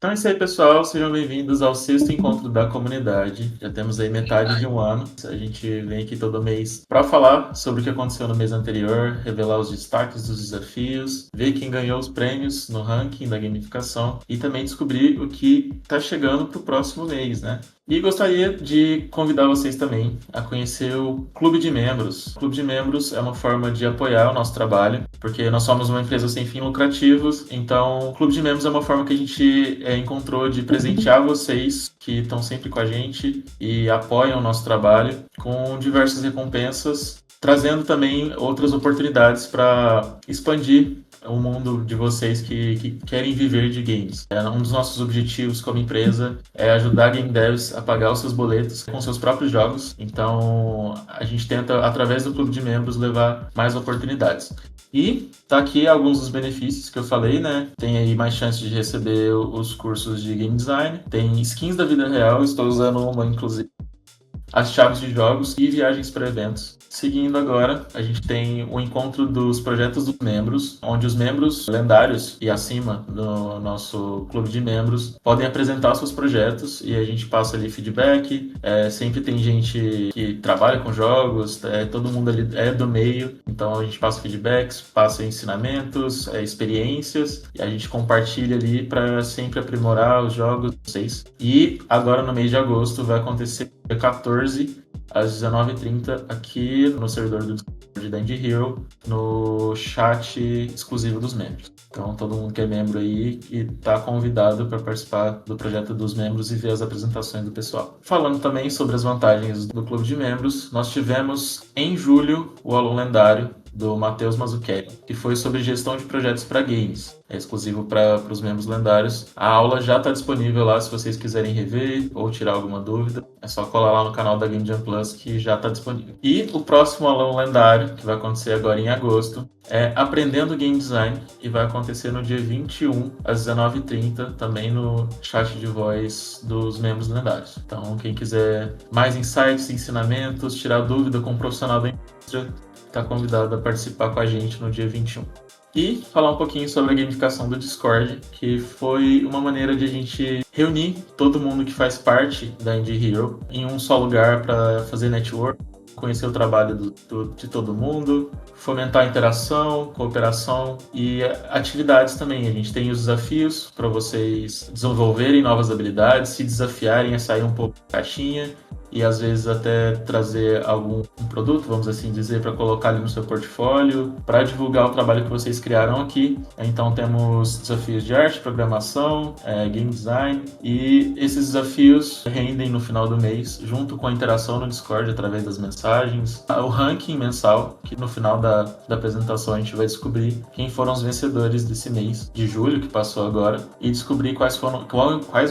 Então é isso aí, pessoal. Sejam bem-vindos ao sexto encontro da comunidade. Já temos aí metade de um ano. A gente vem aqui todo mês para falar sobre o que aconteceu no mês anterior, revelar os destaques dos desafios, ver quem ganhou os prêmios no ranking da gamificação e também descobrir o que está chegando para o próximo mês, né? E gostaria de convidar vocês também a conhecer o Clube de Membros. O Clube de Membros é uma forma de apoiar o nosso trabalho, porque nós somos uma empresa sem fins lucrativos, então o Clube de Membros é uma forma que a gente encontrou de presentear vocês que estão sempre com a gente e apoiam o nosso trabalho com diversas recompensas, trazendo também outras oportunidades para expandir o mundo de vocês que querem viver de games. Um dos nossos objetivos como empresa é ajudar game devs a pagar os seus boletos com seus próprios jogos. Então, a gente tenta, através do clube de membros, levar mais oportunidades. E tá aqui alguns dos benefícios que eu falei, né? Tem aí mais chance de receber os cursos de game design, tem skins da vida real, estou usando uma, inclusive, as chaves de jogos e viagens para eventos. Seguindo agora, a gente tem o encontro dos projetos dos membros, onde os membros lendários e acima do nosso clube de membros podem apresentar seus projetos e a gente passa ali feedback. Sempre tem gente que trabalha com jogos, todo mundo ali é do meio, então a gente passa feedbacks, passa ensinamentos, experiências e a gente compartilha ali para sempre aprimorar os jogos de vocês. E agora no mês de agosto vai acontecer dia 14 às 19h30 aqui no servidor do Discord da Indie Hero, no chat exclusivo dos membros. Então todo mundo que é membro aí está convidado para participar do projeto dos membros e ver as apresentações do pessoal. Falando também sobre as vantagens do clube de membros, nós tivemos em julho o aluno lendário do Matheus Mazzucchelli, que foi sobre gestão de projetos para games. É exclusivo para os membros lendários. A aula já está disponível lá se vocês quiserem rever ou tirar alguma dúvida. É só colar lá no canal da Game Jam Plus que já está disponível. E o próximo aluno lendário, que vai acontecer agora em agosto, é Aprendendo Game Design e vai acontecer no dia 21 às 19h30, também no chat de voz dos membros lendários. Então, quem quiser mais insights, ensinamentos, tirar dúvida com um profissional da indústria, está convidado a participar com a gente no dia 21. E falar um pouquinho sobre a gamificação do Discord, que foi uma maneira de a gente reunir todo mundo que faz parte da Indie Hero em um só lugar para fazer network, conhecer o trabalho de todo mundo, fomentar a interação, cooperação e atividades também. A gente tem os desafios para vocês desenvolverem novas habilidades, se desafiarem a sair um pouco da caixinha e às vezes até trazer algum produto, vamos assim dizer, para colocar ali no seu portfólio, para divulgar o trabalho que vocês criaram aqui. Então temos desafios de arte, programação, game design, e esses desafios rendem no final do mês, junto com a interação no Discord através das mensagens, o ranking mensal, que no final da apresentação a gente vai descobrir quem foram os vencedores desse mês de julho, que passou agora, e descobrir quais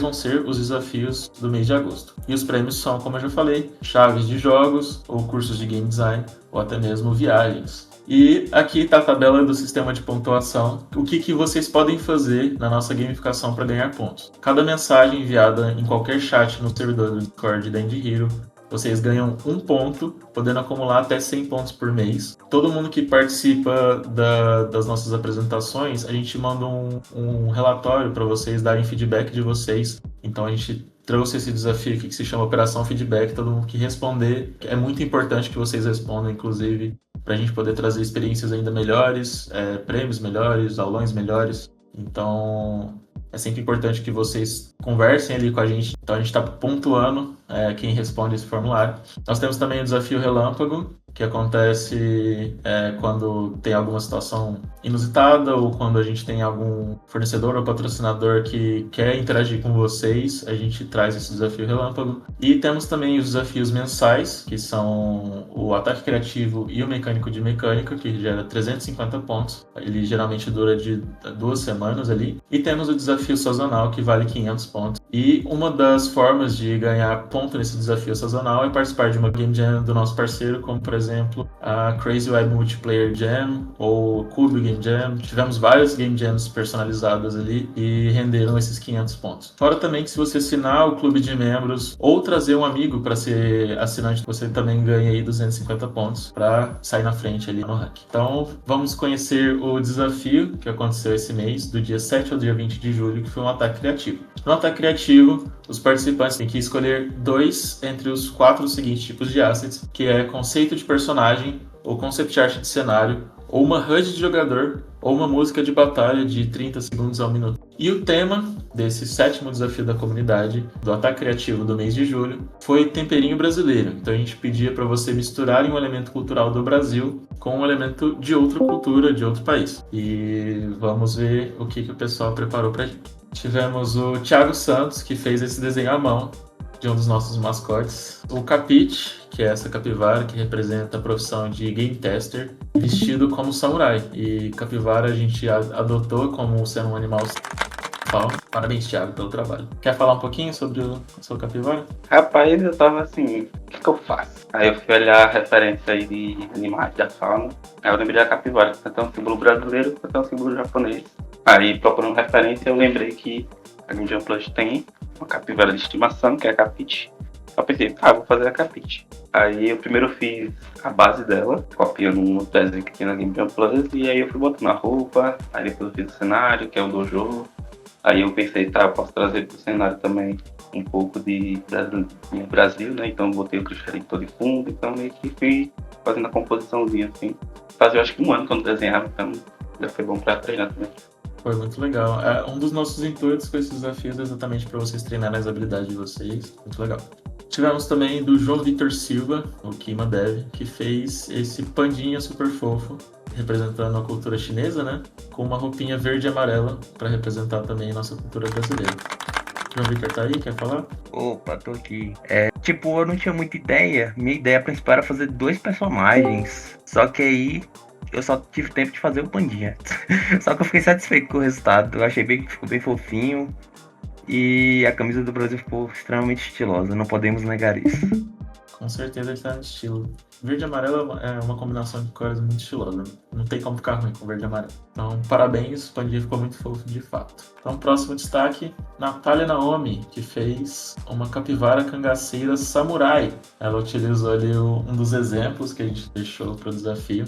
vão ser os desafios do mês de agosto. E os prêmios são, como eu já falei, chaves de jogos, ou cursos de game design, ou até mesmo viagens. E aqui está a tabela do sistema de pontuação, o que vocês podem fazer na nossa gamificação para ganhar pontos. Cada mensagem enviada em qualquer chat no servidor do Discord da Indie Hero, vocês ganham 1 ponto, podendo acumular até 100 pontos por mês. Todo mundo que participa das nossas apresentações, a gente manda um relatório para vocês darem feedback de vocês. Então a gente trouxe esse desafio aqui que se chama Operação Feedback. Todo mundo que responder, é muito importante que vocês respondam, inclusive, para a gente poder trazer experiências ainda melhores, prêmios melhores, aulões melhores. Então é sempre importante que vocês conversem ali com a gente. Então a gente está pontuando quem responde esse formulário. Nós temos também o desafio relâmpago, que acontece quando tem alguma situação inusitada ou quando a gente tem algum fornecedor ou patrocinador que quer interagir com vocês, a gente traz esse desafio relâmpago. E temos também os desafios mensais, que são o ataque criativo e o mecânico de mecânica, que gera 350 pontos. Ele geralmente dura de 2 semanas ali. E temos o desafio sazonal, que vale 500 pontos. E uma das formas de ganhar ponto nesse desafio sazonal é participar de uma Game Jam do nosso parceiro, como por exemplo a Crazy Web Multiplayer Jam ou Cube Game Jam. Tivemos várias Game Jams personalizadas ali e renderam esses 500 pontos. Fora também que se você assinar o clube de membros ou trazer um amigo para ser assinante, você também ganha aí 250 pontos para sair na frente ali no ranking. Então vamos conhecer o desafio que aconteceu esse mês, do dia 7 ao dia 20 de julho, que foi um ataque criativo. No ataque criativo, os participantes têm que escolher 2 entre os 4 seguintes tipos de assets, que é conceito de personagem, ou concept art de cenário, ou uma HUD de jogador, ou uma música de batalha de 30 segundos a 1 minuto. E o tema desse 7º desafio da comunidade, do ataque criativo do mês de julho, foi temperinho brasileiro. Então a gente pedia para você misturar um elemento cultural do Brasil com um elemento de outra cultura, de outro país. E vamos ver o que o pessoal preparou pra gente. Tivemos o Thiago Santos, que fez esse desenho à mão de um dos nossos mascotes. O Capite, que é essa capivara que representa a profissão de game tester, vestido como samurai. E capivara a gente adotou como sendo um animal. Parabéns, Thiago, pelo trabalho. Quer falar um pouquinho sobre o seu capivara? Rapaz, eu tava assim, o que eu faço? Aí eu fui olhar a referência aí de animais da fauna. Aí eu lembrei da capivara, que é um símbolo brasileiro, que é um símbolo japonês. Aí, procurando referência, eu lembrei que a Game Jam Plus tem uma capivara de estimação, que é a Capite. Eu pensei, vou fazer a Capite. Aí eu primeiro fiz a base dela, copiando um desenho que tem na Game Jam Plus, e aí eu fui botando a roupa, aí depois eu fiz o cenário, que é o dojo. Aí eu pensei, eu posso trazer pro cenário também um pouco de Brasil, né? Então eu botei o Cristianito de fundo, então meio que fui fazendo a composiçãozinha assim. Fazia, eu acho que 1 ano que eu não desenhava, então já foi bom pra treinar também. Foi muito legal. Um dos nossos intuitos com esses desafios é exatamente para vocês treinarem as habilidades de vocês. Muito legal. Tivemos também do João Vitor Silva, o Kima Dev, que fez esse pandinha super fofo, representando a cultura chinesa, né? Com uma roupinha verde e amarela, para representar também a nossa cultura brasileira. João Vitor tá aí? Quer falar? Opa, tô aqui. Eu não tinha muita ideia. Minha ideia principal era fazer 2 personagens. Só que aí eu só tive tempo de fazer o pandinha. Só que eu fiquei satisfeito com o resultado. Eu achei que ficou bem fofinho. E a camisa do Brasil ficou extremamente estilosa. Não podemos negar isso. Com certeza ele tá no estilo. Verde e amarelo é uma combinação de cores muito estilosa. Não tem como ficar ruim com verde e amarelo. Então, parabéns, o pandinha ficou muito fofo de fato. Então, próximo destaque, Natália Naomi, que fez uma capivara cangaceira samurai. Ela utilizou ali um dos exemplos que a gente deixou para o desafio.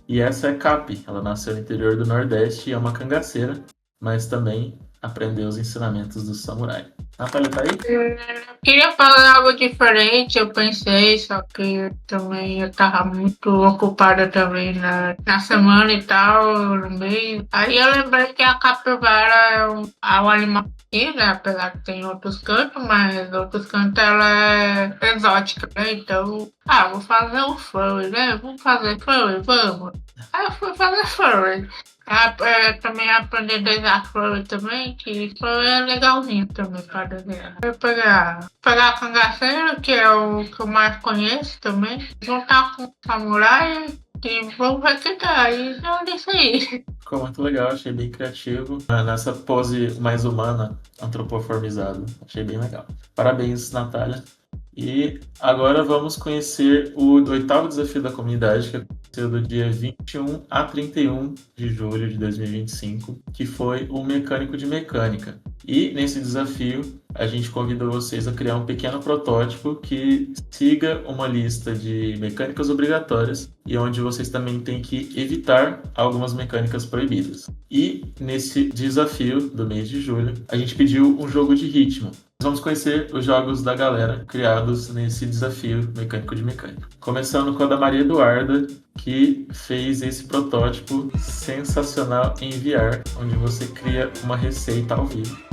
E essa é Capi. Ela nasceu no interior do Nordeste e é uma cangaceira, mas também aprendeu os ensinamentos do samurai. Natália, tá aí? Eu queria falar algo diferente, eu pensei, só que também eu tava muito ocupada também na semana e tal, no meio. Aí eu lembrei que a capivara é um animal aqui, né? Apesar que tem outros cantos, mas outros cantos ela é exótica, né? Então, vou fazer um furry, né? Vamos fazer furry, vamos. Aí eu fui fazer furry. Também aprendi a desenhar furry também, que furry é legalzinho também para desenhar. Eu pegar a cangaceira, que é o que eu mais conheço também, juntar com o samurai e vamos ver o que dá. E é isso aí. Ficou muito legal, achei bem criativo. Nessa pose mais humana, antropoformizada. Achei bem legal. Parabéns, Natália. E agora vamos conhecer o 8º desafio da comunidade, que aconteceu do dia 21 a 31 de julho de 2025, que foi o Mecânico de Mecânica. E nesse desafio, a gente convidou vocês a criar um pequeno protótipo que siga uma lista de mecânicas obrigatórias e onde vocês também têm que evitar algumas mecânicas proibidas. E nesse desafio do mês de julho, a gente pediu um jogo de ritmo. Vamos conhecer os jogos da galera criados nesse desafio mecânico de mecânica. Começando com a da Maria Eduarda, que fez esse protótipo sensacional em VR, onde você cria uma receita ao vivo.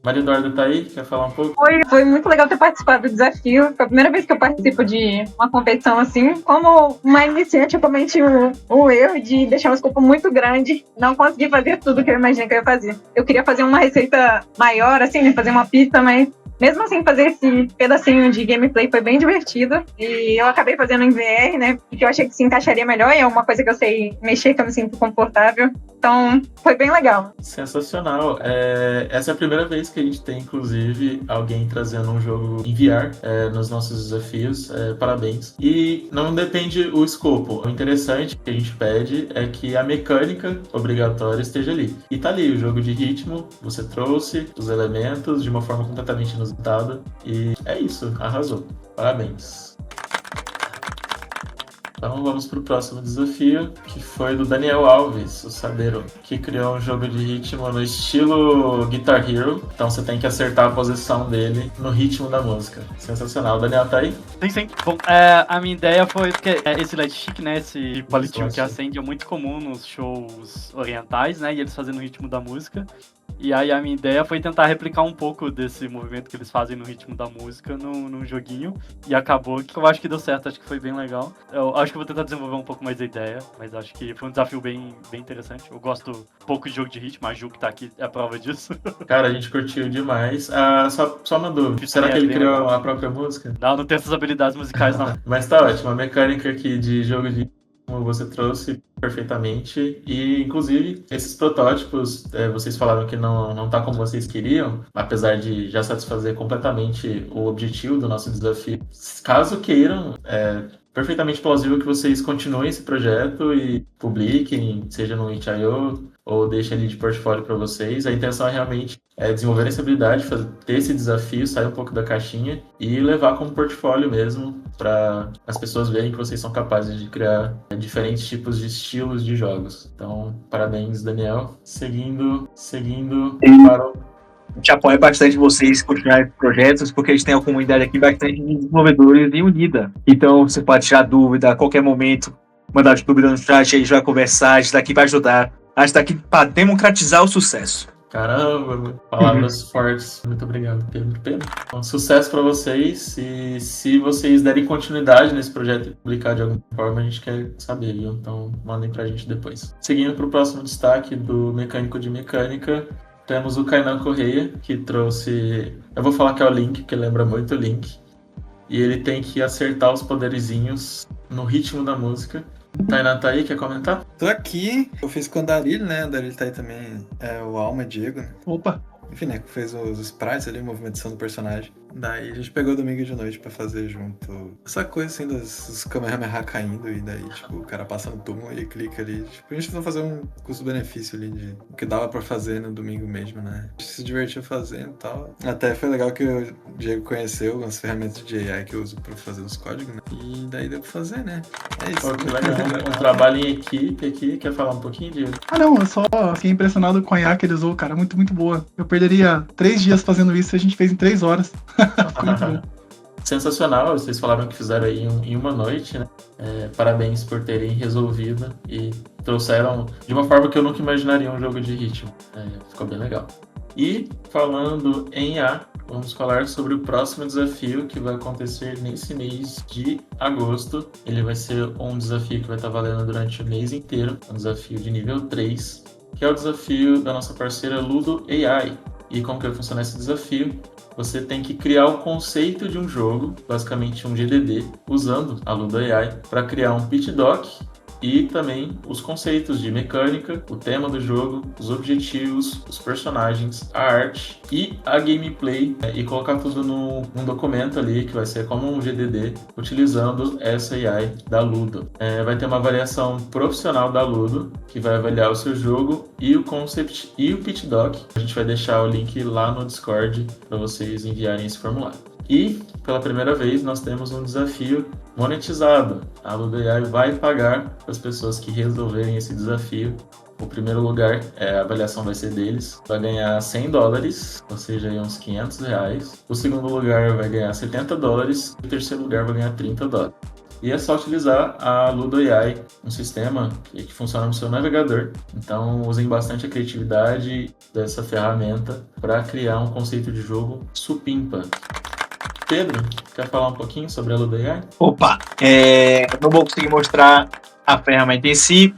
Maria Eduarda tá aí? Quer falar um pouco? Foi muito legal ter participado do desafio. Foi a primeira vez que eu participo de uma competição assim. Como uma iniciante, eu cometi o erro de deixar um escopo muito grande. Não consegui fazer tudo que eu imaginei que eu ia fazer. Eu queria fazer uma receita maior, assim, né? Fazer uma pizza, mas mesmo assim, fazer esse pedacinho de gameplay foi bem divertido. E eu acabei fazendo em VR, né? Porque eu achei que se encaixaria melhor. E é uma coisa que eu sei mexer, que eu me sinto confortável. Então, foi bem legal. Sensacional. Essa é a primeira vez que a gente tem, inclusive, alguém trazendo um jogo em VR nos nossos desafios. Parabéns. E não depende o escopo. O interessante que a gente pede é que a mecânica obrigatória esteja ali. E tá ali, o jogo de ritmo, você trouxe os elementos de uma forma completamente inusitada. E é isso, arrasou. Parabéns. Então vamos para o próximo desafio, que foi do Daniel Alves, o Sabeiro, que criou um jogo de ritmo no estilo Guitar Hero. Então você tem que acertar a posição dele no ritmo da música. Sensacional. O Daniel tá aí? Sim. Bom, a minha ideia foi porque esse light stick, né, esse palitinho que acende é muito comum nos shows orientais, né, e eles fazem no ritmo da música. E aí a minha ideia foi tentar replicar um pouco desse movimento que eles fazem no ritmo da música num joguinho. E acabou que eu acho que deu certo, acho que foi bem legal. Eu acho que eu vou tentar desenvolver um pouco mais a ideia, mas acho que foi um desafio bem interessante. Eu gosto pouco de jogo de ritmo, a Ju que tá aqui é a prova disso. Cara, a gente curtiu demais. Só uma dúvida, será que ele criou a própria música? Não tenho essas habilidades musicais não. Mas tá ótimo, a mecânica aqui de jogo de como você trouxe perfeitamente, e inclusive esses protótipos, vocês falaram que não tá como vocês queriam, apesar de já satisfazer completamente o objetivo do nosso desafio. Caso queiram, perfeitamente plausível que vocês continuem esse projeto e publiquem, seja no itch.io ou deixem ali de portfólio para vocês. A intenção é realmente desenvolver essa habilidade, ter esse desafio, sair um pouco da caixinha e levar como portfólio mesmo para as pessoas verem que vocês são capazes de criar diferentes tipos de estilos de jogos. Então, parabéns, Daniel. Seguindo para o... A gente apoia bastante vocês continuarem projetos, porque a gente tem uma comunidade aqui bastante de desenvolvedores e unida. Então, você pode tirar dúvida a qualquer momento, mandar dúvida no chat, a gente vai conversar, a gente tá aqui para ajudar. A gente tá aqui para democratizar o sucesso. Caramba, palavras fortes. Muito obrigado, Pedro. Então, sucesso para vocês, e se vocês derem continuidade nesse projeto e publicar de alguma forma, a gente quer saber, viu? Então, mandem pra gente depois. Seguindo para o próximo destaque do Mecânico de Mecânica, temos o Kainan Correia, que trouxe... Eu vou falar que é o Link, porque lembra muito o Link. E ele tem que acertar os poderizinhos no ritmo da música. Tainá tá aí, quer comentar? Tô aqui, eu fiz com o Darílio, né? O Darílio tá aí também, o Alma Diego, né? Opa! Enfim, né? Fez os sprites ali, a movimentação do personagem. Daí a gente pegou domingo de noite pra fazer junto essa coisa assim dos Kamehameha caindo, e daí, tipo, o cara passa no túmulo e clica ali. Tipo, a gente tentou fazer um custo-benefício ali de o que dava pra fazer no domingo mesmo, né? A gente se divertiu fazendo e tal. Até foi legal que o Diego conheceu as ferramentas de AI que eu uso pra fazer os códigos, né? E daí deu pra fazer, né? É isso. Pô, que legal. Um trabalho em equipe aqui. Quer falar um pouquinho, Diego? Não, eu só fiquei impressionado com a IA que ele usou, cara. Muito, muito boa. Eu perderia 3 dias fazendo isso e a gente fez em 3 horas. Muito bom. Sensacional, vocês falaram que fizeram aí em uma noite, né? Parabéns por terem resolvido e trouxeram de uma forma que eu nunca imaginaria um jogo de ritmo. Ficou bem legal. E falando em IA, vamos falar sobre o próximo desafio que vai acontecer nesse mês de agosto. Ele vai ser um desafio que vai estar valendo durante o mês inteiro, um desafio de nível 3, que é o desafio da nossa parceira Ludo AI. E como que vai funcionar esse desafio? Você tem que criar o conceito de um jogo, basicamente um GDD, usando a Ludo AI para criar um pitch doc e também os conceitos de mecânica, o tema do jogo, os objetivos, os personagens, a arte e a gameplay, e colocar tudo num documento ali que vai ser como um GDD, utilizando essa AI da Ludo. Vai ter uma avaliação profissional da Ludo, que vai avaliar o seu jogo e o concept e o pitch doc. A gente vai deixar o link lá no Discord para vocês enviarem esse formulário. E, pela primeira vez, nós temos um desafio monetizado. A Ludo AI vai pagar para as pessoas que resolverem esse desafio. O primeiro lugar, a avaliação vai ser deles, vai ganhar $100, ou seja, aí uns R$500. O segundo lugar vai ganhar $70, e o terceiro lugar vai ganhar $30. E é só utilizar a Ludo AI, um sistema que funciona no seu navegador. Então usem bastante a criatividade dessa ferramenta para criar um conceito de jogo supimpa. Pedro, quer falar um pouquinho sobre a Ludo AI? Opa, não vou conseguir mostrar a ferramenta em si,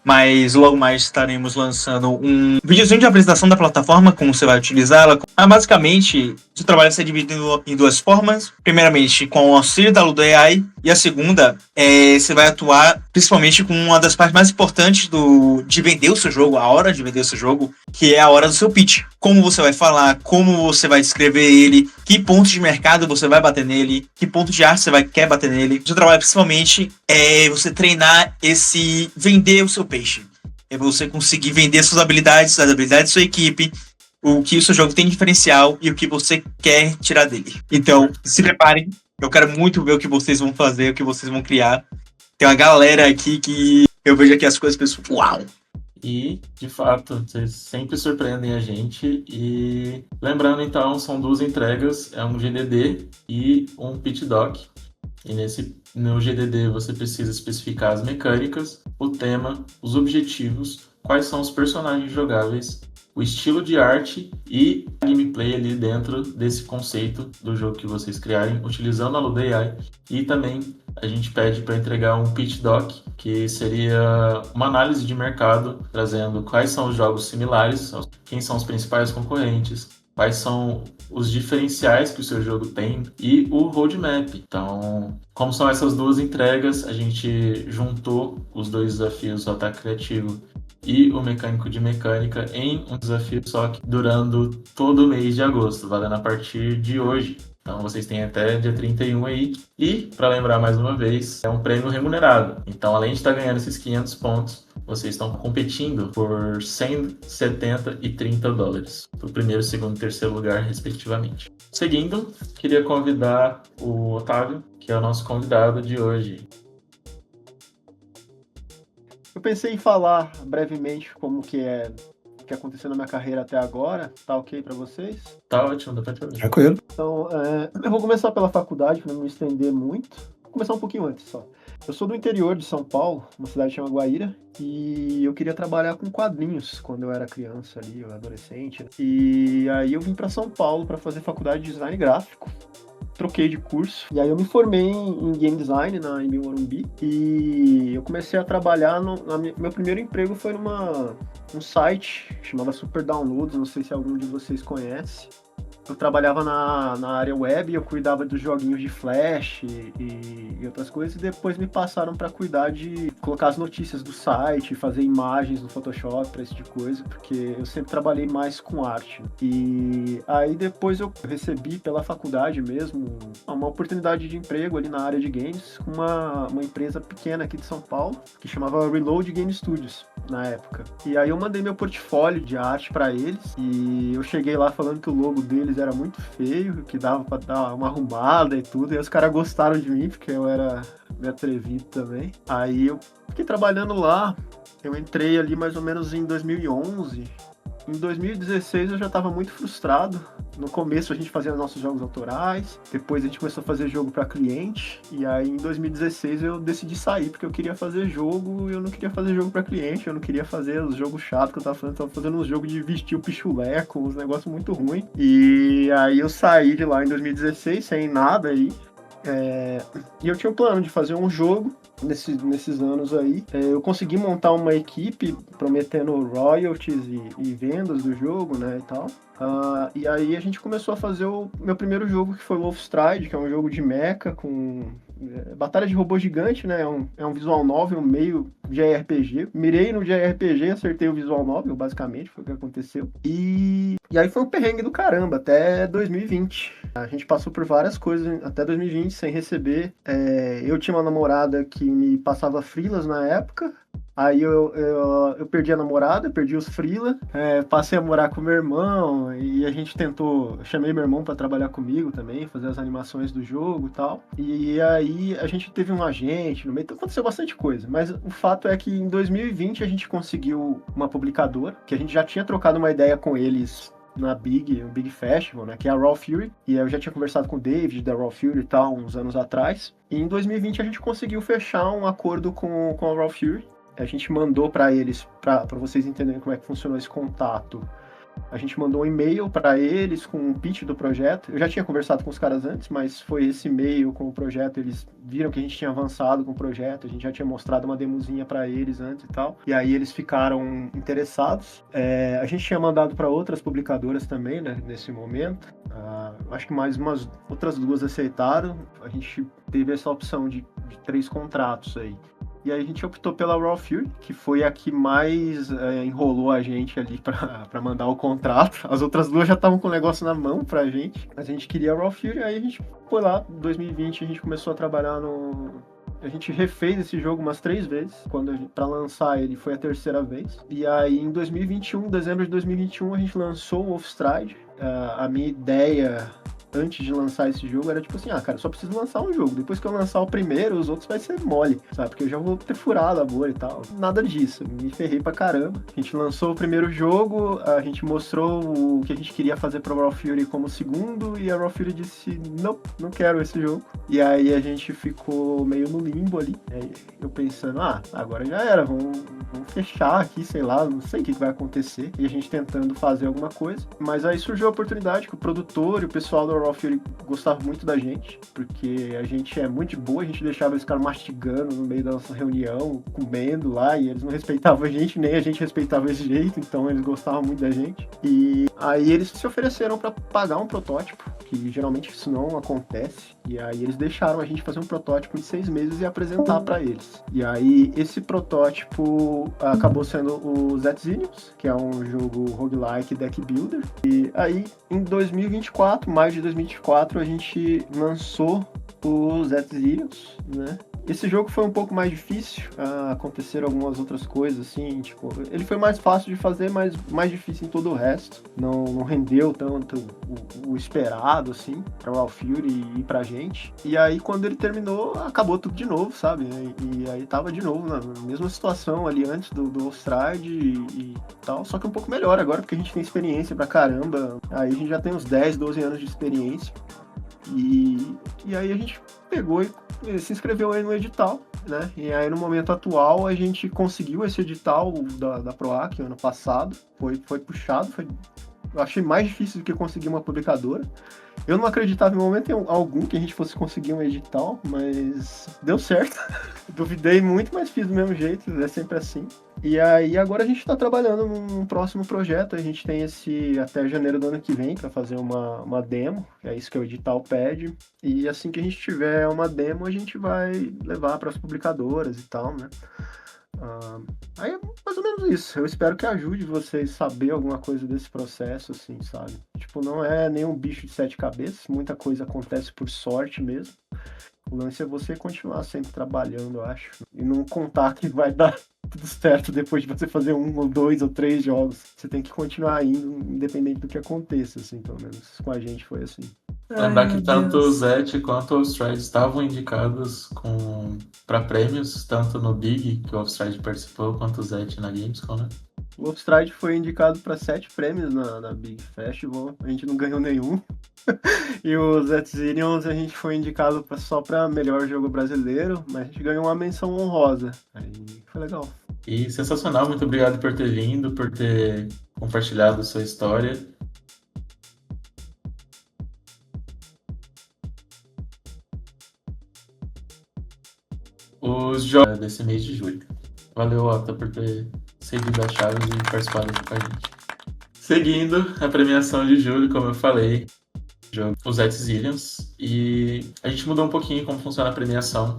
mas logo mais estaremos lançando um videozinho de apresentação da plataforma, como você vai utilizá-la. Basicamente, o trabalho vai ser dividido em duas formas. Primeiramente, com o auxílio da Ludo AI, e a segunda, você vai atuar principalmente com uma das partes mais importantes de vender o seu jogo, a hora de vender o seu jogo, que é a hora do seu pitch. Como você vai falar, como você vai descrever ele, que pontos de mercado você vai bater nele, que ponto de arte você quer bater nele. O seu trabalho principalmente é você treinar vender o seu peixe. É você conseguir vender suas habilidades, as habilidades da sua equipe, o que o seu jogo tem de diferencial e o que você quer tirar dele. Então, se preparem. Eu quero muito ver o que vocês vão fazer, o que vocês vão criar. Tem uma galera aqui que eu vejo aqui as coisas e penso, uau! E, de fato, vocês sempre surpreendem a gente. E lembrando, então, são 2 entregas, é um GDD e um pitch doc. E no GDD você precisa especificar as mecânicas, o tema, os objetivos, quais são os personagens jogáveis, o estilo de arte e a gameplay ali dentro desse conceito do jogo que vocês criarem, utilizando a Ludo AI. E também a gente pede para entregar um pitch doc, que seria uma análise de mercado, trazendo quais são os jogos similares, quem são os principais concorrentes, quais são os diferenciais que o seu jogo tem e o roadmap. Então, como são essas 2 entregas, a gente juntou os 2 desafios, o ataque criativo e o mecânico de mecânica, em um desafio só que durando todo o mês de agosto, valendo a partir de hoje. Então vocês têm até dia 31 aí. E, para lembrar mais uma vez, é um prêmio remunerado. Então, além de estar ganhando esses 500 pontos, vocês estão competindo por 100, 70 e 30 dólares. Para o primeiro, segundo e terceiro lugar, respectivamente. Seguindo, queria convidar o Otávio, que é o nosso convidado de hoje. Eu pensei em falar brevemente como que aconteceu na minha carreira até agora. Tá ok pra vocês? Tá ótimo, dá pra te ouvir. Tranquilo. Então, eu vou começar pela faculdade, pra não me estender muito. Vou começar um pouquinho antes só. Eu sou do interior de São Paulo, uma cidade chamada Guaíra, e eu queria trabalhar com quadrinhos quando eu era criança ali, ou adolescente. E aí eu vim pra São Paulo pra fazer faculdade de design gráfico. Troquei de curso, e aí eu me formei em game design na Embi Morumbi, e eu comecei a trabalhar, meu primeiro emprego foi num site que chamava Super Downloads, não sei se algum de vocês conhece. Eu trabalhava na área web, eu cuidava dos joguinhos de Flash e outras coisas, e depois me passaram para cuidar de colocar as notícias do site, fazer imagens no Photoshop, para esse tipo de coisa, porque eu sempre trabalhei mais com arte. E aí depois eu recebi pela faculdade mesmo uma oportunidade de emprego ali na área de games com uma empresa pequena aqui de São Paulo, que chamava Reload Game Studios, na época. E aí eu mandei meu portfólio de arte para eles, e eu cheguei lá falando que o logo deles era muito feio, que dava pra dar uma arrumada e tudo, e os caras gostaram de mim, porque eu era meio atrevido também. Aí eu fiquei trabalhando lá, eu entrei ali mais ou menos em 2011. Em 2016 eu já estava muito frustrado. No começo a gente fazia nossos jogos autorais, depois a gente começou a fazer jogo para cliente, e aí em 2016 eu decidi sair porque eu queria fazer jogo, eu não queria fazer jogo para cliente, eu não queria fazer os jogos chatos que eu tava fazendo uns jogos de vestir o pichuleco, uns negócios muito ruins. E aí eu saí de lá em 2016 sem nada aí. E eu tinha o plano de fazer um jogo nesses anos aí. Eu consegui montar uma equipe prometendo royalties e vendas do jogo, né, e tal. E aí a gente começou a fazer o meu primeiro jogo, que foi Wolfstride, que é um jogo de mecha com batalha de robô gigante, né? É um visual novel meio JRPG. Mirei no JRPG, acertei o visual novel, basicamente, foi o que aconteceu. E aí foi um perrengue do caramba, até 2020. A gente passou por várias coisas até 2020 sem receber. Eu tinha uma namorada que me passava freelas na época. Aí eu perdi a namorada, perdi os freela, passei a morar com meu irmão, e a gente chamei meu irmão para trabalhar comigo também, fazer as animações do jogo e tal. E aí a gente teve um agente no meio, então aconteceu bastante coisa. Mas o fato é que em 2020 a gente conseguiu uma publicadora, que a gente já tinha trocado uma ideia com eles na Big, o Big Festival, né, que é a Raw Fury, e eu já tinha conversado com o David da Raw Fury e tal, uns anos atrás, e em 2020 a gente conseguiu fechar um acordo com a Raw Fury. A gente mandou para eles, para vocês entenderem como é que funcionou esse contato, a gente mandou um e-mail para eles com um pitch do projeto. Eu já tinha conversado com os caras antes, mas foi esse e-mail com o projeto. Eles viram que a gente tinha avançado com o projeto, a gente já tinha mostrado uma demozinha para eles antes e tal. E aí eles ficaram interessados. A gente tinha mandado para outras publicadoras também, né, nesse momento. Acho que mais umas outras 2 aceitaram. A gente teve essa opção de 3 contratos aí. E aí a gente optou pela Raw Fury, que foi a que mais enrolou a gente ali pra mandar o contrato. As outras 2 já estavam com o negócio na mão pra gente, mas a gente queria a Raw Fury, aí a gente foi lá, em 2020 a gente começou a trabalhar A gente refez esse jogo umas 3 vezes, pra lançar ele foi a 3ª vez. E aí em 2021, dezembro de 2021, a gente lançou o Wolfstride. A minha ideia antes de lançar esse jogo era tipo assim, cara, só preciso lançar um jogo. Depois que eu lançar o primeiro, os outros vai ser mole, sabe? Porque eu já vou ter furado a bolha e tal. Nada disso, me ferrei pra caramba. A gente lançou o primeiro jogo, a gente mostrou o que a gente queria fazer pro Raw Fury como segundo, e a Raw Fury disse, não quero esse jogo. E aí a gente ficou meio no limbo ali. Aí eu pensando, agora já era, vamos fechar aqui, sei lá, não sei o que vai acontecer. E a gente tentando fazer alguma coisa. Mas aí surgiu a oportunidade que o produtor e o pessoal do Raw Fury gostava muito da gente, porque a gente é muito de boa, a gente deixava eles ficarem mastigando no meio da nossa reunião, comendo lá, e eles não respeitavam a gente, nem a gente respeitava esse jeito, então eles gostavam muito da gente. E aí eles se ofereceram para pagar um protótipo, que geralmente isso não acontece, e aí eles deixaram a gente fazer um protótipo de 6 meses e apresentar para eles. E aí esse protótipo acabou sendo o Zetzinius, que é um jogo roguelike deck builder. E aí em 2024, maio de 2024, a gente lançou o Zetzinius, né? Esse jogo foi um pouco mais difícil, aconteceram algumas outras coisas, assim, tipo, ele foi mais fácil de fazer, mas mais difícil em todo o resto. Não rendeu tanto o esperado, assim, pra Raw Fury e pra gente. E aí, quando ele terminou, acabou tudo de novo, sabe? E aí tava de novo na mesma situação ali antes do Wolfstride e tal, só que um pouco melhor agora, porque a gente tem experiência pra caramba. Aí a gente já tem uns 10, 12 anos de experiência. E aí a gente pegou e se inscreveu aí no edital, né? E aí no momento atual a gente conseguiu esse edital da PROAC ano passado, foi puxado, eu achei mais difícil do que conseguir uma publicadora. Eu não acreditava em momento algum que a gente fosse conseguir um edital, mas deu certo. Duvidei muito, mas fiz do mesmo jeito, é sempre assim. E aí agora a gente está trabalhando num próximo projeto, a gente tem esse até janeiro do ano que vem para fazer uma demo, é isso que o edital pede. E assim que a gente tiver uma demo, a gente vai levar para as publicadoras e tal, né? Aí é mais ou menos isso. Eu espero que ajude vocês a saber alguma coisa desse processo, assim, sabe? Tipo, não é nenhum bicho de 7 cabeças, muita coisa acontece por sorte mesmo. O lance é você continuar sempre trabalhando, eu acho. E não contar que vai dar tudo certo depois de você fazer 1 ou 2 ou 3 jogos. Você tem que continuar indo, independente do que aconteça, assim, pelo menos com a gente foi assim. Lembrar que tanto o Zet quanto o Wolfstride estavam indicados para prêmios, tanto no Big, que o Wolfstride participou, quanto o Zet na Gamescom, né? O Wolfstride foi indicado para 7 prêmios na Big Festival, a gente não ganhou nenhum. E o Zetzinions a gente foi indicado só para melhor jogo brasileiro, mas a gente ganhou uma menção honrosa. Aí foi legal. E sensacional, muito obrigado por ter vindo, por ter compartilhado a sua história. Os jogos desse mês de julho. Valeu, Otto, por ter seguido as chaves e participado aqui com a gente. Seguindo a premiação de julho, como eu falei, os Zetzinions, e a gente mudou um pouquinho como funciona a premiação.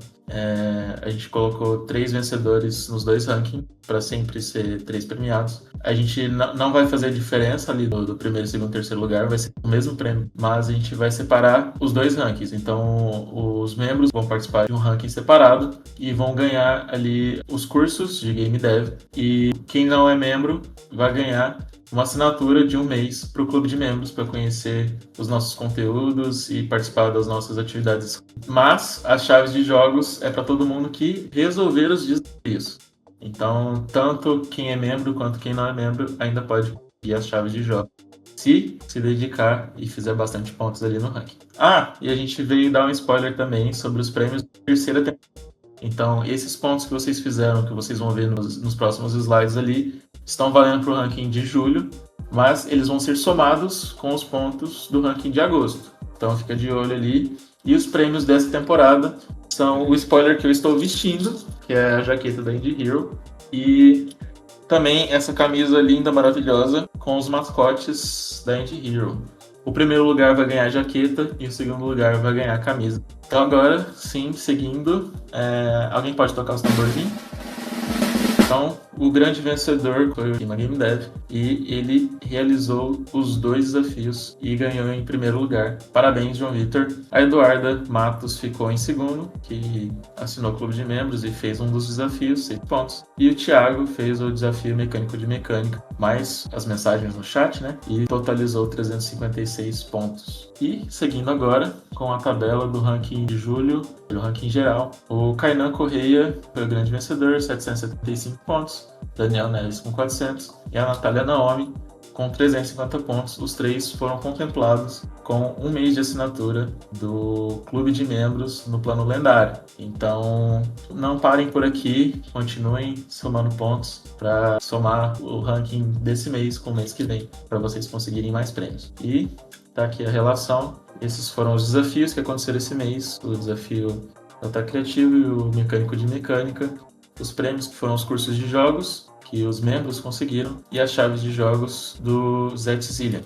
A gente colocou 3 vencedores nos 2 rankings, para sempre ser 3 premiados. A gente não vai fazer diferença ali do primeiro, segundo e terceiro lugar, vai ser o mesmo prêmio, mas a gente vai separar os 2 rankings. Então, os membros vão participar de um ranking separado e vão ganhar ali os cursos de Game Dev. E quem não é membro vai ganhar uma assinatura de 1 mês para o clube de membros, para conhecer os nossos conteúdos e participar das nossas atividades. Mas as chaves de jogos é para todo mundo que resolver os desafios. Então, tanto quem é membro quanto quem não é membro ainda pode conseguir as chaves de jogos. se dedicar e fizer bastante pontos ali no ranking. E a gente veio dar um spoiler também sobre os prêmios da terceira temporada. Então, esses pontos que vocês fizeram, que vocês vão ver nos próximos slides ali, estão valendo para o ranking de julho, mas eles vão ser somados com os pontos do ranking de agosto. Então, fica de olho ali. E os prêmios dessa temporada são o spoiler que eu estou vestindo, que é a jaqueta da Indie Hero, e também essa camisa linda, maravilhosa, com os mascotes da Indie Hero. O primeiro lugar vai ganhar a jaqueta e o segundo lugar vai ganhar a camisa. Então agora, sim, seguindo, alguém pode tocar os tamborzinhos? Então, o grande vencedor foi o Kima Game Dev e ele realizou os 2 desafios e ganhou em primeiro lugar. Parabéns, João Vitor. A Eduarda Matos ficou em segundo, que assinou o clube de membros e fez um dos desafios, 6 pontos. E o Thiago fez o desafio mecânico de mecânica, mais as mensagens no chat, né? E totalizou 356 pontos. E seguindo agora com a tabela do ranking de julho, do ranking geral, o Kainan Correia foi o grande vencedor, 775 pontos. Daniel Neves com 400 e a Natália Naomi com 350 pontos. Os 3 foram contemplados com 1 mês de assinatura do clube de membros no plano lendário. Então, não parem por aqui, continuem somando pontos para somar o ranking desse mês com o mês que vem, para vocês conseguirem mais prêmios. E tá aqui a relação. Esses foram os desafios que aconteceram esse mês, o desafio Data Criativo e o Mecânico de Mecânica. Os prêmios que foram os cursos de jogos que os membros conseguiram e as chaves de jogos do Zillion.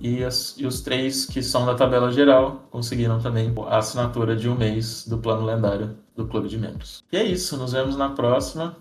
E os 3 que são da tabela geral conseguiram também a assinatura de 1 mês do plano lendário do clube de membros. E é isso, nos vemos na próxima.